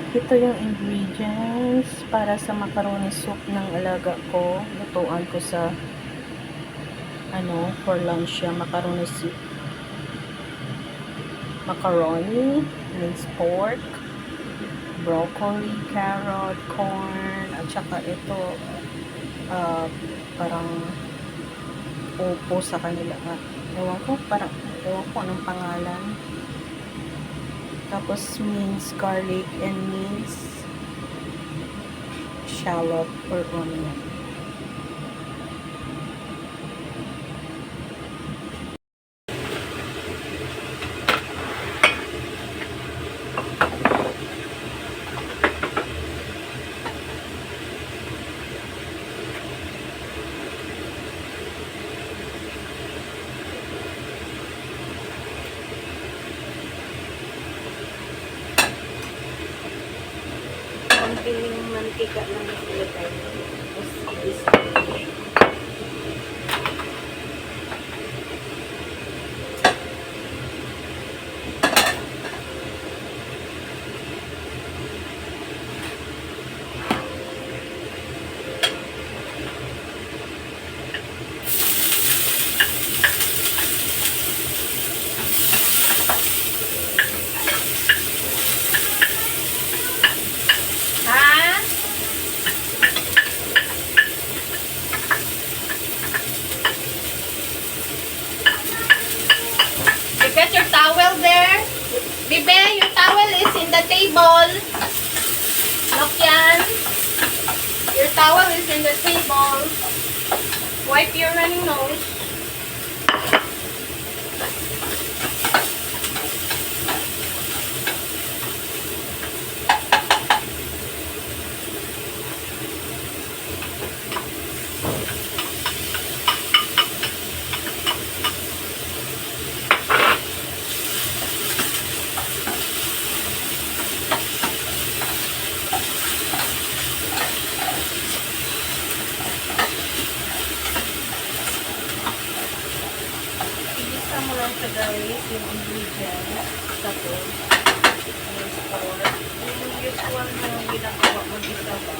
Ito yung ingredients para sa macaroni soup ng alaga ko. Lutuan ko sa for lunch yung macaroni soup. Macaroni, minced pork, broccoli, carrot, corn, at saka ito parang upo sa kanila. Ewan ko anong pangalan. Tapos minced garlic and minced shallot or onion. Konting mantika lang yung ilagay. Tapos i-display. Get your towel there. Bibe, your towel is in the table. Look yan. Your towel is in the table. Wipe your running nose. Mo lang sa guys yung ingredients. Tapos yung store. Yung usual na ginagawa mo dito ba?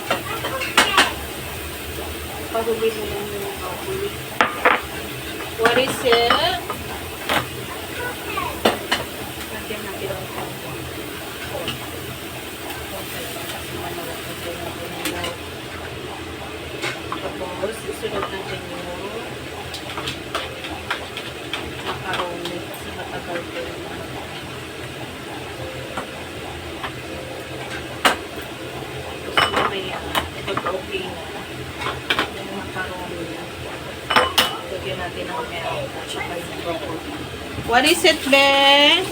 Pagubin mo lang yung kauli. What is it? Lagyan natin ang kauli. Tapos isunod natin yung macaroni kasi matagal ko yung tapos mamaya pag okay na yung macaroni lagyan natin ng milk at saka yung broccoli. What is it, be?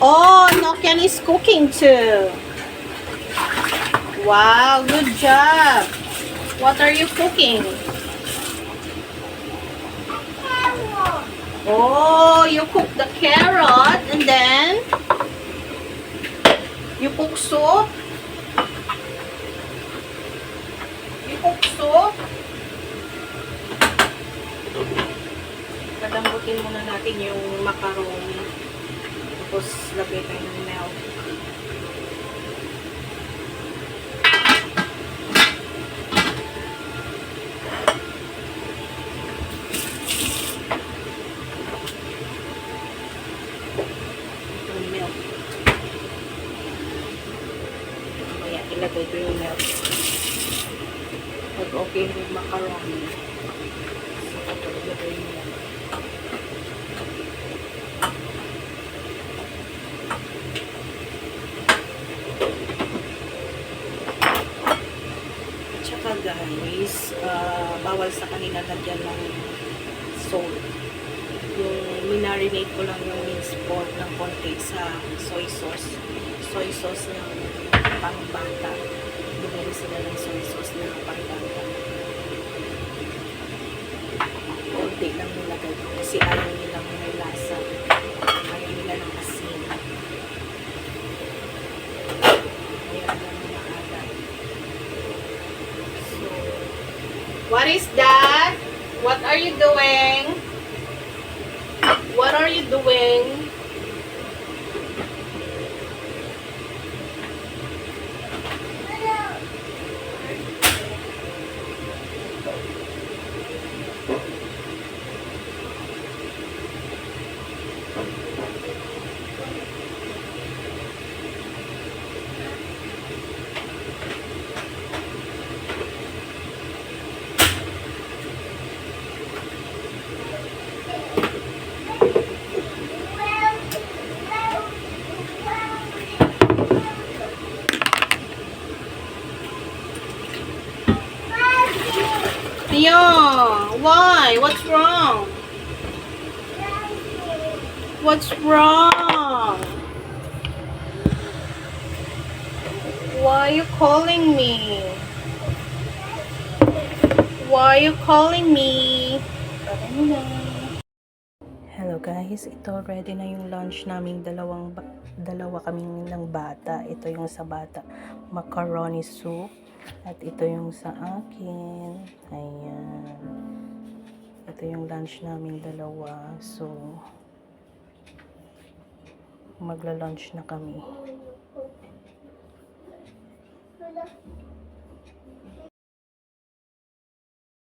Oh, Nokian is cooking too. Wow, good job. What are you cooking? Oh, you cook the carrot and then you cook soup. You cook soup. Kadambutin muna natin yung macaroni. Tapos lagay tayo ng milk. Ilagay ko yung milk. Pag okay yung macaroni. So, ilagay yung milk. At saka guys, bawal sa kanila lagyan ng salt. Yung minarinate ko lang yung minced pork ng konti sa soy sauce. Soy sauce ng pangbata. Bumili sila ng soy sauce na pangbata. Konti lang nilagay ko kasi ayaw nilang may lasa. Ayaw nila ng asin. Ayaw lang nila agad. So, what is that? What are you doing? What are you doing? Yeah. Why? What's wrong? What's wrong? Why are you calling me? Why are you calling me? Hello guys, ito ready na yung lunch namin, dalawa kaming ng bata. Ito yung sa bata, macaroni soup, at ito yung sa akin. Ayan. Ito yung lunch namin dalawa. So magla-lunch na kami.